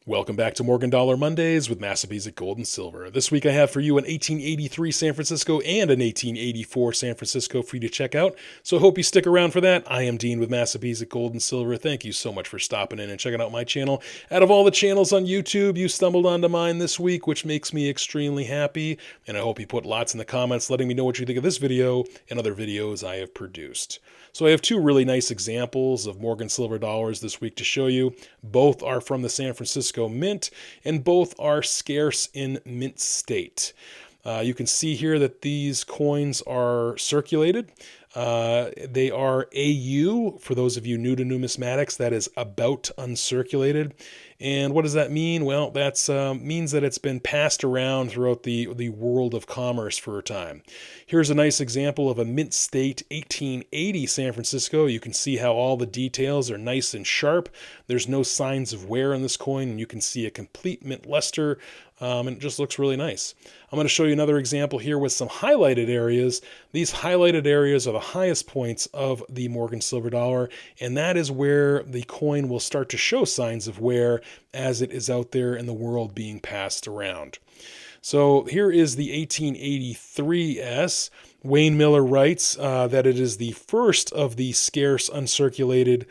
Welcome back to Morgan Dollar Mondays with Massabesic Gold and Silver. This week I have for you an 1883 San Francisco and an 1884 San Francisco for you to check out, so I hope you stick around for that. I am Dean with Massabesic Gold and Silver. Thank you so much for stopping in and checking out my channel. Out of all the channels on YouTube, you stumbled onto mine this week, which makes me extremely happy, and I hope you put lots in the comments letting me know what you think of this video and other videos I have produced. So I have two really nice examples of Morgan silver dollars this week to show you. Both are from the San Francisco Mint, and both are scarce in mint state. You can see here that these coins are circulated. They are AU, for those of you new to numismatics, that is about uncirculated. And what does that mean? Well, that means that it's been passed around throughout the world of commerce for a time. Here's a nice example of a mint state 1880 San Francisco. You can see how all the details are nice and sharp. There's no signs of wear on this coin, and you can see a complete mint luster, and it just looks really nice. I'm going to show you another example here with some highlighted areas. These highlighted areas are the highest points of the Morgan silver dollar, and that is where the coin will start to show signs of wear as it is out there in the world being passed around. So here is the 1883S. Wayne Miller writes that it is the first of the scarce uncirculated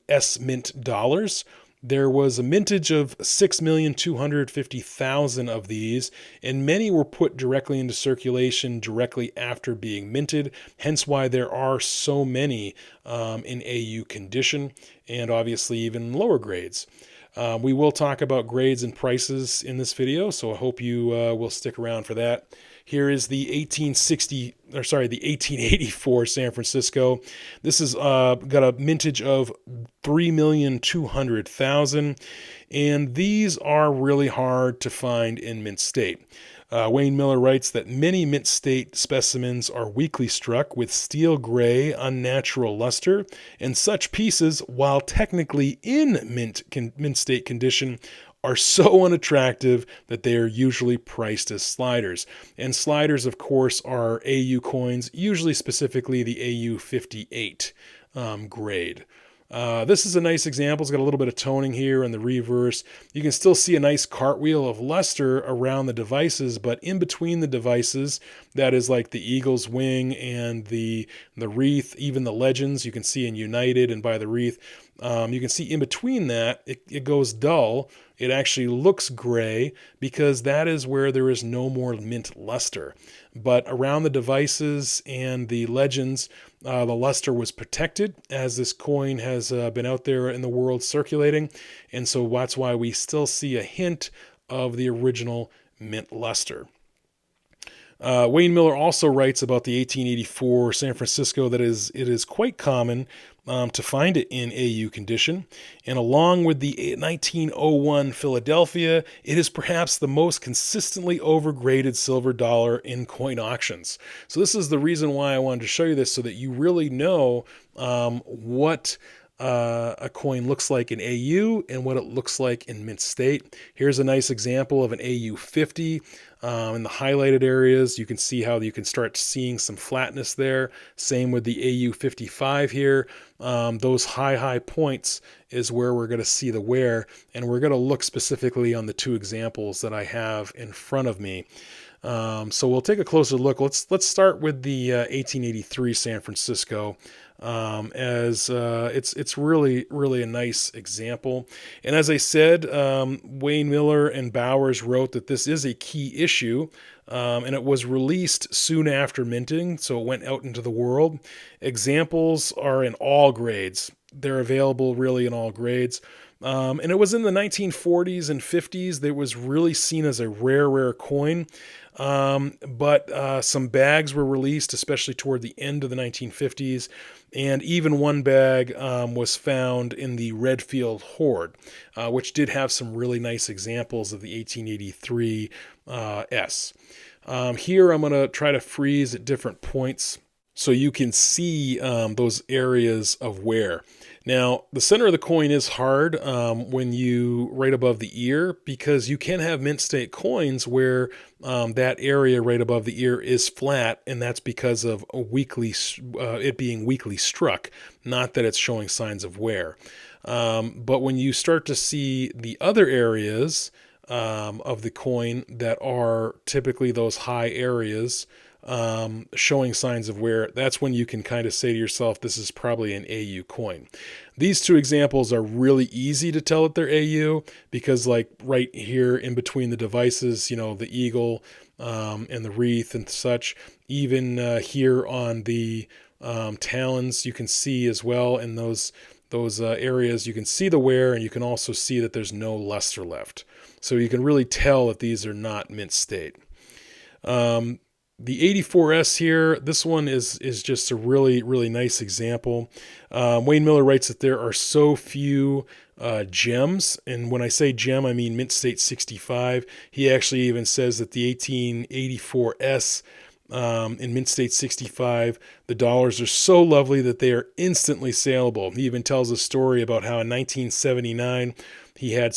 S mint dollars. There was a mintage of 6,250,000 of these, and many were put directly into circulation directly after being minted, hence why there are so many in AU condition, and obviously even lower grades. We will talk about grades and prices in this video, so I hope you will stick around for that. Here is the 1884 San Francisco. This is got a mintage of 3,200,000, and these are really hard to find in mint state. Wayne Miller writes that many mint state specimens are weakly struck with steel gray, unnatural luster, and such pieces, while technically in mint state condition, are so unattractive that they are usually priced as sliders. And sliders, of course, are AU coins, usually specifically the AU 58 grade. This is a nice example. It's got a little bit of toning here in the reverse. You can still see a nice cartwheel of luster around the devices, but in between the devices, that is like the eagle's wing and the wreath, even the legends you can see in United and by the wreath. You can see in between that, it goes dull. It actually looks gray because that is where there is no more mint luster. But around the devices and the legends, the luster was protected as this coin has been out there in the world circulating. And so that's why we still see a hint of the original mint luster. Wayne Miller also writes about the 1884 San Francisco that it is quite common to find it in AU condition. And along with the 1901 Philadelphia, it is perhaps the most consistently overgraded silver dollar in coin auctions. So this is the reason why I wanted to show you this, so that you really know what a coin looks like in AU and what it looks like in mint state. Here's a nice example of an AU 50. In the highlighted areas, you can see how you can start seeing some flatness there. Same with the AU 55 here. Those high points is where we're going to see the wear, and we're going to look specifically on the two examples that I have in front of me. So we'll take a closer look. Let's start with the 1883 San Francisco, as it's really a nice example. And as I said, Wayne Miller and Bowers wrote that this is a key issue, and it was released soon after minting, so it went out into the world. Examples are in all grades. They're available really in all grades. And it was in the 1940s and 50s that it was really seen as a rare coin. But some bags were released, especially toward the end of the 1950s. And even one bag was found in the Redfield Hoard, which did have some really nice examples of the 1883 S. Here I'm going to try to freeze at different points so you can see those areas of wear. Now, the center of the coin is hard when you right above the ear, because you can have mint state coins where that area right above the ear is flat, and that's because of it being weakly struck, not that it's showing signs of wear. But when you start to see the other areas of the coin that are typically those high areas, showing signs of wear, that's when you can kind of say to yourself, this is probably an AU coin. These two examples are really easy to tell that they're AU, because like right here in between the devices, the eagle and the wreath and such, even here on the talons, you can see as well in those areas, you can see the wear, and you can also see that there's no luster left. So you can really tell that these are not mint state. The 84S here, this one is just a really, really nice example. Wayne Miller writes that there are so few gems, and when I say gem, I mean mint state 65. He actually even says that the 1884S in mint state 65, the dollars are so lovely that they are instantly saleable. He even tells a story about how in 1979 he had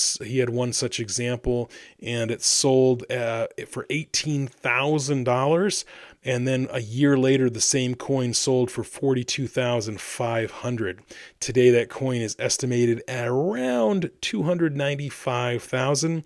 one such example, and it sold for $18,000, and then a year later the same coin sold for $42,500. Today that coin is estimated at around $295,000.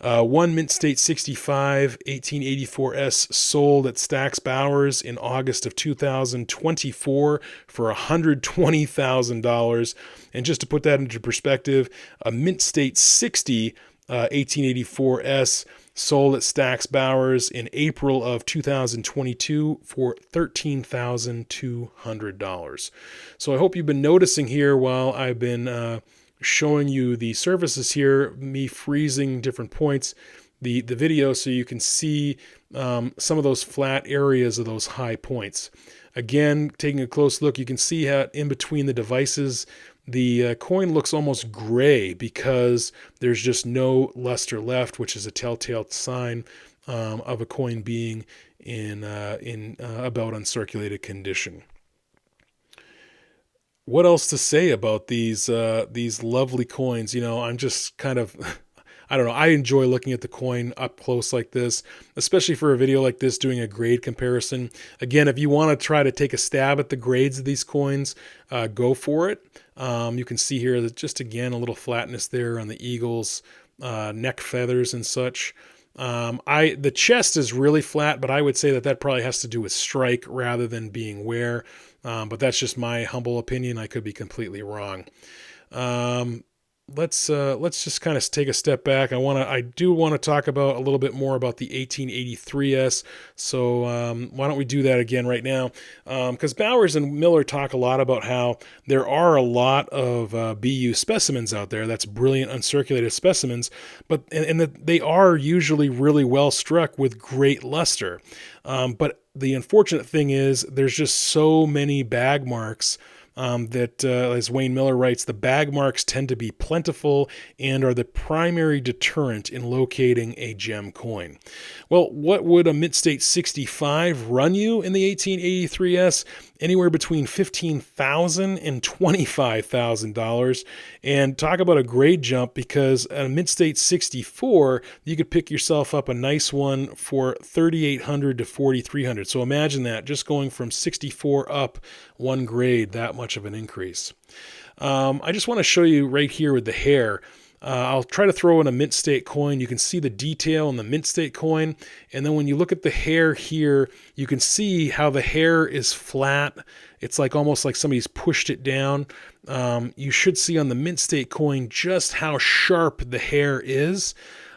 One mint state 65 1884S sold at Stack's Bowers in August of 2024 for $120,000. And just to put that into perspective, a mint state 60 1884S sold at Stack's Bowers in April of 2022 for $13,200. So I hope you've been noticing here while I've been showing you the surfaces here, me freezing different points, the video, so you can see some of those flat areas of those high points. Again, taking a close look, you can see how in between the devices, the coin looks almost gray because there's just no luster left, which is a telltale sign of a coin being in about uncirculated condition. What else to say about these lovely coins? I'm just kind of I don't know. I enjoy looking at the coin up close like this, especially for a video like this, doing a grade comparison. Again, if you want to try to take a stab at the grades of these coins, go for it. You can see here that just, again, a little flatness there on the eagle's neck feathers and such. The chest is really flat, but I would say that probably has to do with strike rather than being wear. But that's just my humble opinion. I could be completely wrong. Let's just kind of take a step back. I do want to talk about a little bit more about the 1883S. So why don't we do that again right now? Because Bowers and Miller talk a lot about how there are a lot of BU specimens out there. That's brilliant uncirculated specimens, but and that they are usually really well struck with great luster. But the unfortunate thing is there's just so many bag marks. That, as Wayne Miller writes, the bag marks tend to be plentiful and are the primary deterrent in locating a gem coin. Well, what would a mint state 65 run you in the 1883S? Anywhere between $15,000 and $25,000. And talk about a grade jump, because at a mint state 64, you could pick yourself up a nice one for $3,800 to $4,300. So imagine that, just going from 64 up one grade, that much of an increase. I just want to show you right here with the hair. I'll try to throw in a mint state coin. You can see the detail in the mint state coin. And then when you look at the hair here, you can see how the hair is flat. It's like almost like somebody's pushed it down. You should see on the mint state coin just how sharp the hair is.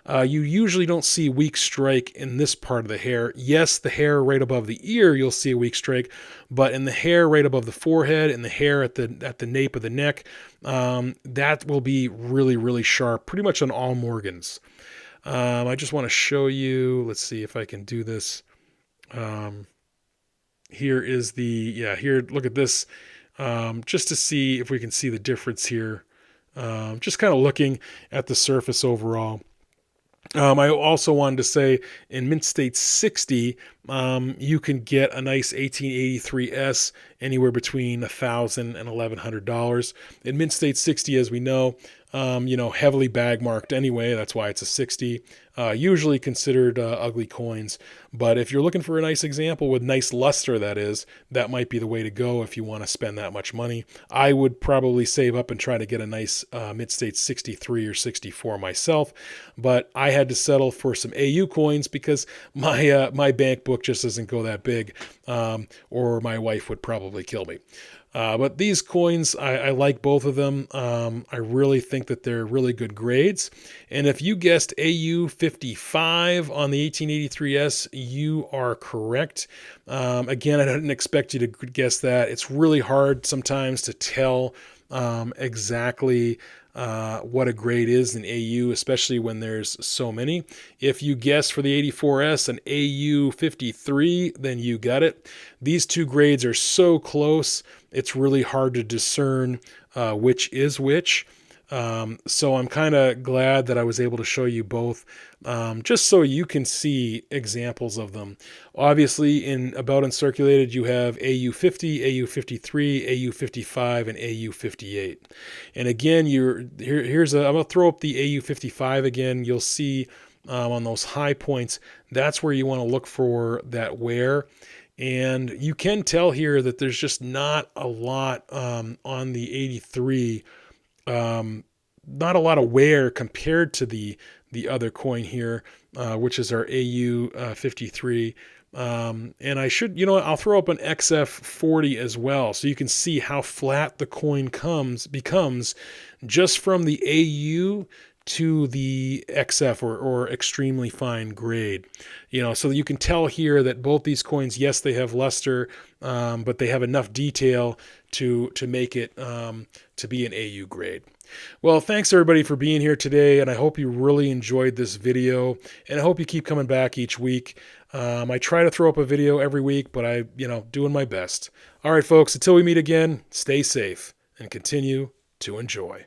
You usually don't see weak strike in this part of the hair. Yes, the hair right above the ear, you'll see a weak strike, but in the hair right above the forehead and the hair at the nape of the neck, that will be really, really sharp, pretty much on all Morgans. I just want to show you, let's see if I can do this. Here is here, look at this, just to see if we can see the difference here. Just kind of looking at the surface overall. I also wanted to say in Mint State 60, you can get a nice 1883S anywhere between $1,000 and $1,100. In Mint State 60, as we know, heavily bag marked anyway. That's why it's a 60. Usually considered ugly coins. But if you're looking for a nice example with nice luster, that might be the way to go if you want to spend that much money. I would probably save up and try to get a nice Mint State 63 or 64 myself. But I had to settle for some AU coins because my bank book just doesn't go that big, or my wife would probably kill me. But these coins, I like both of them. I really think that they're really good grades. And if you guessed AU 55 on the 1883S, you are correct. Again, I didn't expect you to guess that. It's really hard sometimes to tell exactly what a grade is in AU, especially when there's so many. If you guess for the 84S an AU 53, then you got it. These two grades are so close, it's really hard to discern which is which. So I'm kind of glad that I was able to show you both, just so you can see examples of them. Obviously, in About Uncirculated, you have AU 50, AU 53, AU 55, and AU 58. And again, I'm gonna throw up the AU 55 again. You'll see on those high points, that's where you want to look for that wear. And you can tell here that there's just not a lot on the 83. Not a lot of wear compared to the other coin here, which is our AU 53. And I'll throw up an XF 40 as well, so you can see how flat the coin becomes just from the AU to the XF or extremely fine grade. So you can tell here that both these coins, yes, they have luster, but they have enough detail to make it to be an AU grade. Well, thanks everybody for being here today, and I hope you really enjoyed this video, and I hope you keep coming back each week. I try to throw up a video every week, but doing my best. All right, folks, until we meet again, stay safe and continue to enjoy.